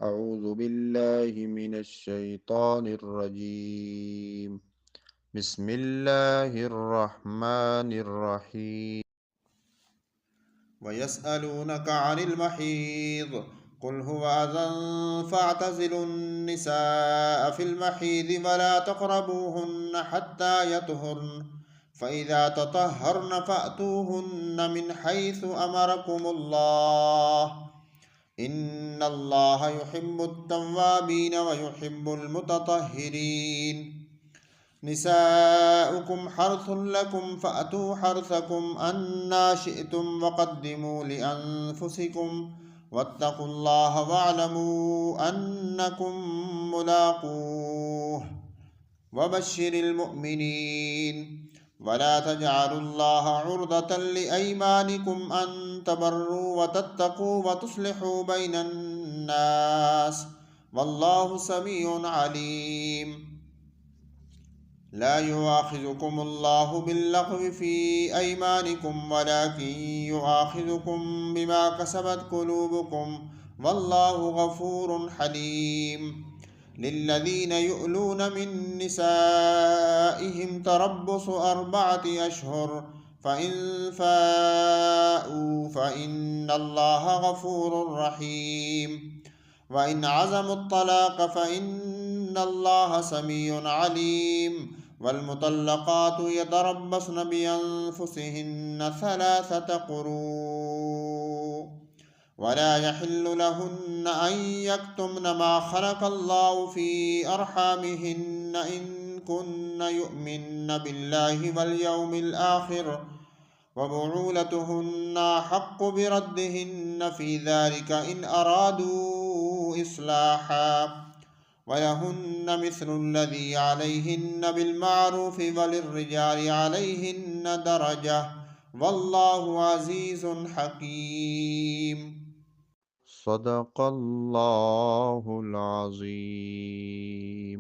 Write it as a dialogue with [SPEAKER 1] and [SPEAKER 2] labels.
[SPEAKER 1] अऊज़ु बिल्लाहि मिनश शैतानिर रजीम बिस्मिल्लाहिर रहमानिर रहीम
[SPEAKER 2] वयस्अलूनक अनिल महीद कुल हुवा अज़न फ़अतज़िलुन निसाअ फ़िल महीद वला तक़रबूहुन्न हत्ता यतहुरन फ़इज़ा ततहहरन फ़अतूहुन्न मिन हैसु अमरकुमुल्लाह इन्नल्लाह युहिब्बुत तव्वाबीन व युहिब्बुल मुततह्हिरीन निसाउकुम हर्थुन लकुम फ़अतू हर्थकुम अन्ना शिअतुम वक़द्दिमू लिअन्फुसिकुम वत्तक़ुल्लाह वअलमू अन्नकुम मुलाक़ूह वबश्शिरिल मुमिनीन वला तजअलुल्लाह उर्दतन लिअयमानिकुम अन तबर्रू वतत्तक़ू वतुस्लिहू बैनन नास वल्लाहु समीउन अलीम ला युआखिज़ुकुमुल्लाहु बिल्लग़्वि फ़ी अयमानिकुम वलाकिन युआखिज़ुकुम बिमा कसबत क़ुलूबुकुम वल्लाहु गफ़ूरुन हलीम लिल्लज़ीन युअलून मिन निसाइहिम तरब्बुसु अर्बअति अशहुर फ़इन फ़ाऊ फ़इन्नल्लाह गफ़ूरुर रहीम वइन अज़मुत तलाक़ फ़इन्नल्लाह समीउन अलीम वल्मुतल्लक़ातु यतरब्बस्न बिअन्फुसिहिन्न सलासत क़ुरू वला यहिल्लु लहुन्न अन यक्तुमन मा ख़लक़ल्लाहु फ़ी अर्हामिहिन्न इन कुन्न युअमिन्न बिल्लाहि वल यौमिल आख़िर वबुऊलतुहुन्न अहक्कु बिरद्दिहिन्न फ़ी ज़ालिक इन अरादू इस्लाहा वलहुन्न मिस्लुल्लज़ी अलैहिन्न बिल्माअरूफ़ वलिर्रिजालि अलैहिन्न दरजह वल्लाहु अज़ीज़ुन हकीम।
[SPEAKER 1] सदक़ल्लाहुल अज़ीम।